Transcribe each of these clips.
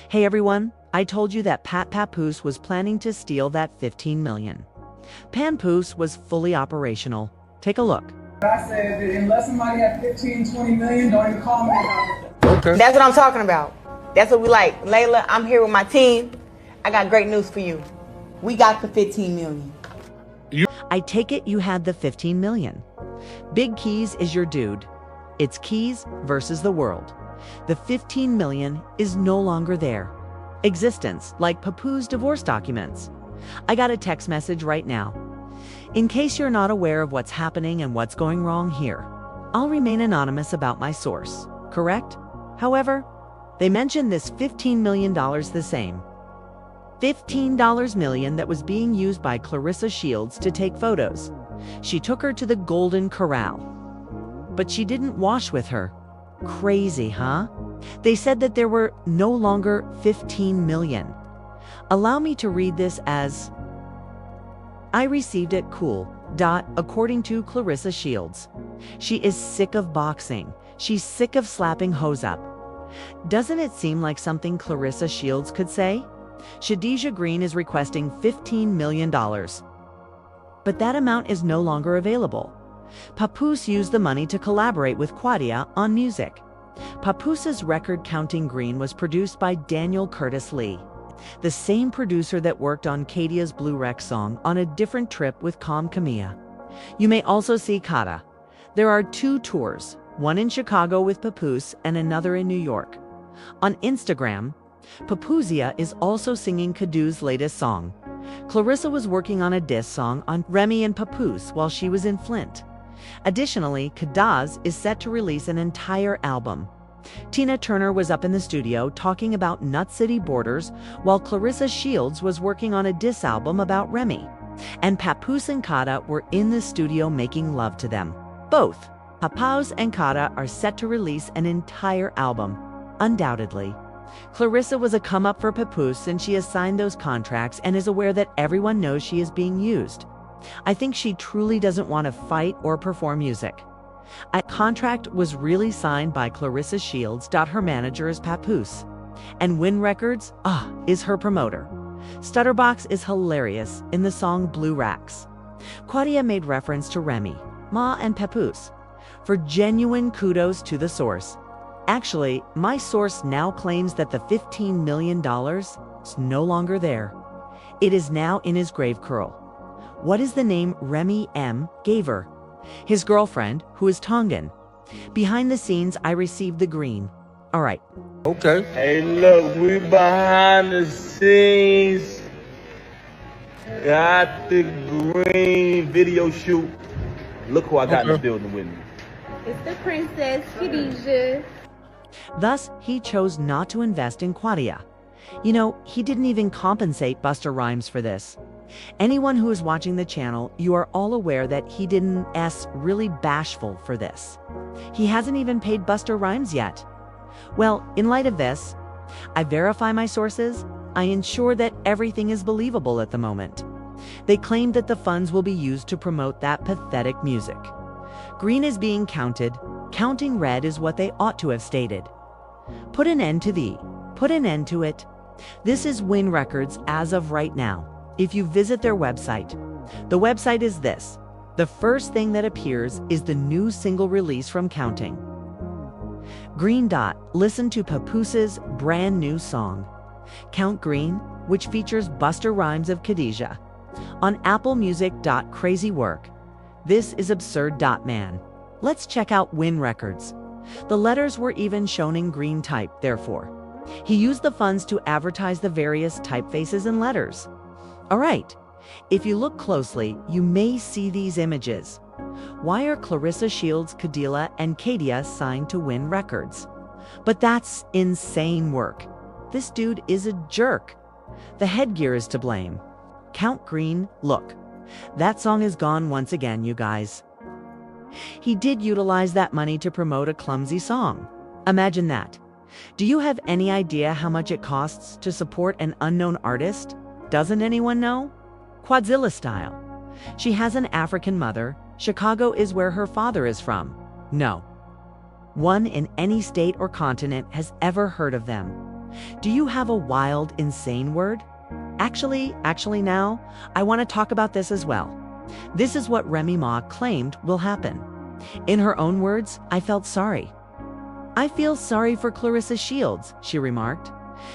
Hey everyone, I told you that Papoose was planning to steal that 15 million. Papoose was fully operational. Take a look. I said that unless somebody has 15, 20 million, don't even call me about it. Okay. That's what I'm talking about. That's what we like. Layla, I'm here with my team. I got great news for you. We got the 15 million. I take it you had the 15 million. Big Keys is your dude. It's Keys versus the world. The 15 million is no longer there. Existence, like Papoose divorce documents. I got a text message right now. In case you're not aware of what's happening and what's going wrong here, I'll remain anonymous about my source, correct? However, they mentioned this $15 million the same. $15 million that was being used by Claressa Shields to take photos. She took her to the Golden Corral. But she didn't wash with her. Crazy, huh? They said that there were no longer 15 million. Allow me to read this as, I received it cool. According to Claressa Shields. She is sick of boxing. She's sick of slapping hoes up. Doesn't it seem like something Claressa Shields could say? Cuhdeejah Green is requesting $15 million. But that amount is no longer available. Papoose used the money to collaborate with Cuhdeejah on music. Papoose's record Counting Green was produced by Daniel Curtis Lee, the same producer that worked on Cuhdeejah's Blue Rex song On a Different Trip with Camilla. You may also see Kata. There are 2 tours, one in Chicago with Papoose and another in New York. On Instagram, Cuhdeejah is also singing Kadu's latest song. Claressa was working on a diss song on Remy and Papoose while she was in Flint. Additionally, Cuhdeejah is set to release an entire album. Tina Turner was up in the studio talking about Nut City Borders while Claressa Shields was working on a diss album about Remy. And Papoose and Kata were in the studio making love to them. Both, Papoose and Kata, are set to release an entire album, undoubtedly. Claressa was a come-up for Papoose and she has signed those contracts and is aware that everyone knows she is being used. I think she truly doesn't want to fight or perform music. A contract was really signed by Claressa Shields. Her manager is Papoose. And Win Records, is her promoter. Stutterbox is hilarious in the song Blue Racks. Cuhdeejah made reference to Remy Ma and Papoose. For genuine kudos to the source. Actually, my source now claims that the $15 million is no longer there. It is now in his grave curl. What is the name Remy M gave her? His girlfriend, who is Tongan. Behind the scenes, I received the green. All right. Okay. Hey, look, we behind the scenes. Got the green video shoot. Look who I got in the building with me. It's the princess, Cuhdeejah. Thus, he chose not to invest in Cuhdeejah. You know, he didn't even compensate Busta Rhymes for this. Anyone who is watching the channel, you are all aware that he didn't really bashful for this. He hasn't even paid Busta Rhymes yet. Well, in light of this, I verify my sources. I ensure that everything is believable at the moment. They claim that the funds will be used to promote that pathetic music. Green is being counted. Counting red is what they ought to have stated. Put an end to it. This is Win Records as of right now. If you visit their website, the website is this. The first thing that appears is the new single release from Counting. Green. Listen to Papoose's brand new song, Count Green, which features Busta Rhymes of Cuhdeejah. On Apple Music. Crazy work. This is absurd. Man. Let's check out Win Records. The letters were even shown in green type, therefore. He used the funds to advertise the various typefaces and letters. All right, if you look closely, you may see these images. Why are Claressa Shields, Cuhdeejah, and Cuhdeejah signed to Win Records? But that's insane work. This dude is a jerk. The headgear is to blame. Count Green, look. That song is gone once again, you guys. He did utilize that money to promote a clumsy song. Imagine that. Do you have any idea how much it costs to support an unknown artist? Doesn't anyone know? Quadzilla style. She has an African mother. Chicago is where her father is from. No one in any state or continent has ever heard of them. Do you have a wild, insane word? Actually now, I want to talk about this as well. This is what Remy Ma claimed will happen. In her own words, I felt sorry. I feel sorry for Claressa Shields, she remarked.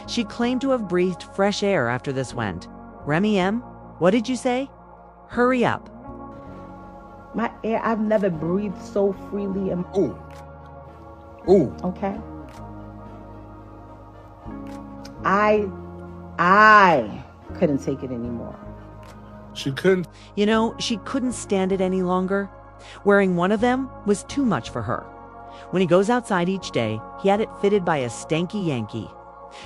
She claimed to have breathed fresh air after this went. Remy M, what did you say? Hurry up. My air, I've never breathed so freely. Ooh. Ooh. Okay. I couldn't take it anymore. She couldn't. You know, she couldn't stand it any longer. Wearing one of them was too much for her. When he goes outside each day, he had it fitted by a stanky Yankee.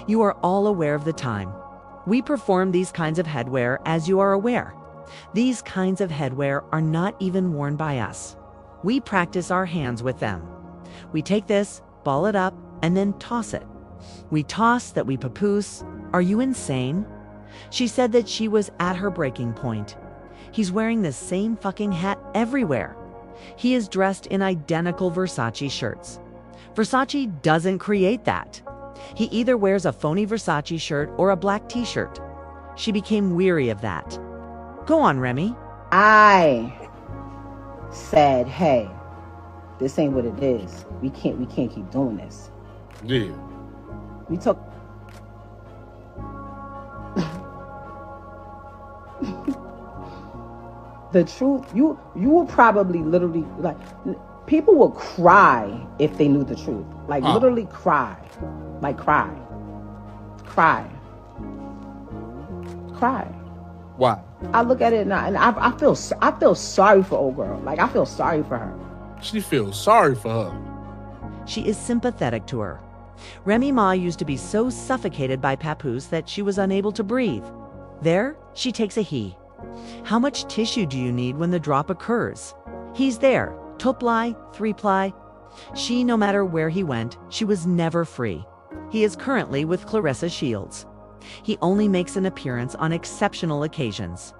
You are all aware of the time. We perform these kinds of headwear, as you are aware. These kinds of headwear are not even worn by us. We practice our hands with them. We take this, ball it up, and then toss it. We toss that we papoose. Are you insane? She said that she was at her breaking point. He's wearing the same fucking hat everywhere. He is dressed in identical Versace shirts. Versace doesn't create that. He either wears a phony Versace shirt or a black t-shirt. She became weary of that. Go on, Remy. I said, hey, this ain't what it is. We can't keep doing this. Yeah. We took the truth. You will probably literally, like, people will cry if they knew the truth. Like, literally cry. Like, cry. Why? I look at it now and I feel sorry for old girl. Like, I feel sorry for her. She feels sorry for her. She is sympathetic to her. Remy Ma used to be so suffocated by Papoose that she was unable to breathe. There, she takes a he. How much tissue do you need when the drop occurs? He's there, 2-ply, 3-ply. She, no matter where he went, she was never free. He is currently with Claressa Shields. He only makes an appearance on exceptional occasions.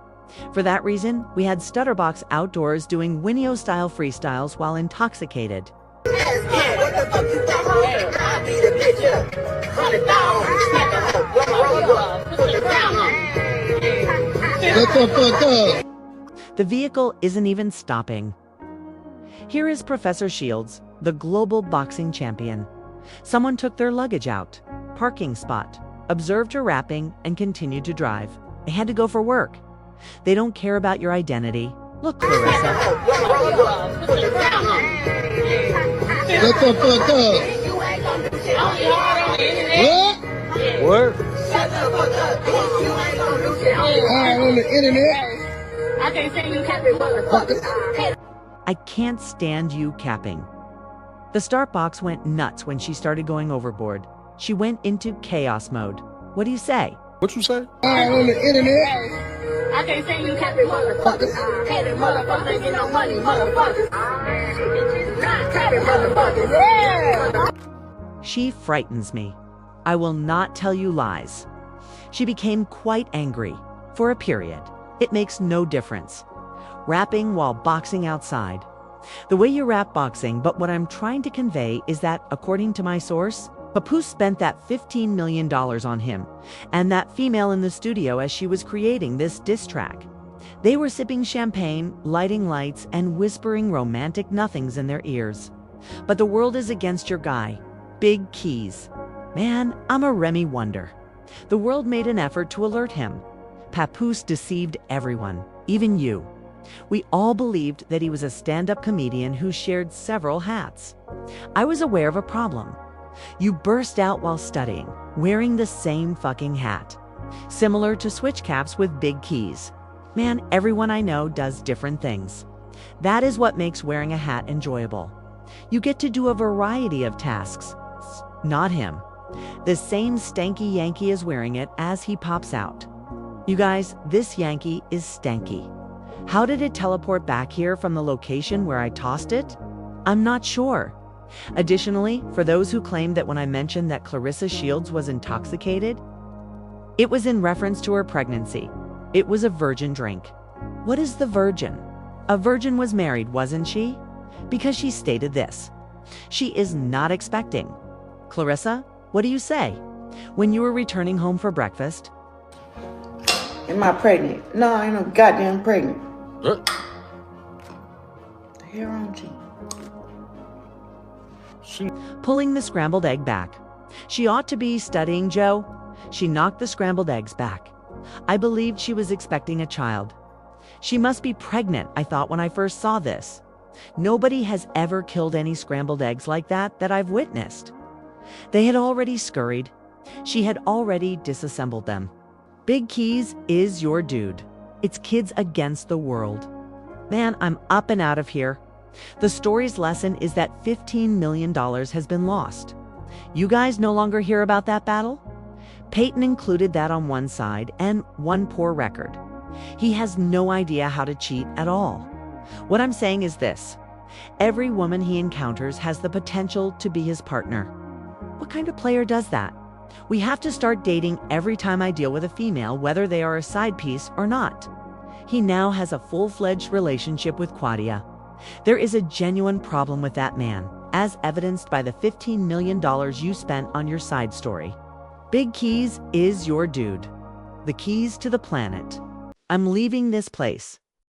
For that reason, we had Stutterbox outdoors doing Winnie-O-style freestyles while intoxicated. The vehicle isn't even stopping. Here is Professor Shields, the global boxing champion. Someone took their luggage out, parking spot, observed her rapping, and continued to drive. They had to go for work. They don't care about your identity. Look, Claressa. Shut the fuck up. What? I'm on the internet. I can't say you capping, motherfucker. I can't stand you capping. The start box went nuts when she started going overboard. She went into chaos mode. What do you say? What you say? I'm on the internet. I can't say you capping, motherfucker. Capping, motherfucker, get no money, motherfucker. Capping, motherfucker, yeah. She frightens me. I will not tell you lies. She became quite angry. For a period. It makes no difference. Rapping while boxing outside. The way you rap boxing, but what I'm trying to convey is that, according to my source, Papoose spent that $15 million on him and that female in the studio as she was creating this diss track. They were sipping champagne, lighting lights, and whispering romantic nothings in their ears. But the world is against your guy. Big Keys. Man, I'm a Remy wonder. The world made an effort to alert him. Papoose deceived everyone, even you. We all believed that he was a stand-up comedian who shared several hats. I was aware of a problem. You burst out while studying, wearing the same fucking hat. Similar to switch caps with big keys. Man, everyone I know does different things. That is what makes wearing a hat enjoyable. You get to do a variety of tasks. Not him. The same stanky Yankee is wearing it as he pops out. You guys, this Yankee is stanky. How did it teleport back here from the location where I tossed it? I'm not sure. Additionally, for those who claim that when I mentioned that Claressa Shields was intoxicated, it was in reference to her pregnancy. It was a virgin drink. What is the virgin? A virgin was married, wasn't she? Because she stated this. She is not expecting. Claressa, what do you say? When you were returning home for breakfast, Am I pregnant? No, I ain't no goddamn pregnant. What? The hell wrong with you? pulling the scrambled egg back. She ought to be studying, Joe. She knocked the scrambled eggs back. I believed she was expecting a child. She must be pregnant, I thought when I first saw this. Nobody has ever killed any scrambled eggs like that I've witnessed. They had already scurried. She had already disassembled them. Big Keys is your dude. It's kids against the world. Man, I'm up and out of here. The story's lesson is that $15 million has been lost. You guys no longer hear about that battle? Peyton included that on one side and one poor record. He has no idea how to cheat at all. What I'm saying is this: every woman he encounters has the potential to be his partner. What kind of player does that? We have to start dating every time I deal with a female, whether they are a side piece or not. He now has a full-fledged relationship with Cuhdeejah. There is a genuine problem with that man, as evidenced by the $15 million you spent on your side story. Big Keys is your dude. The keys to the planet. I'm leaving this place.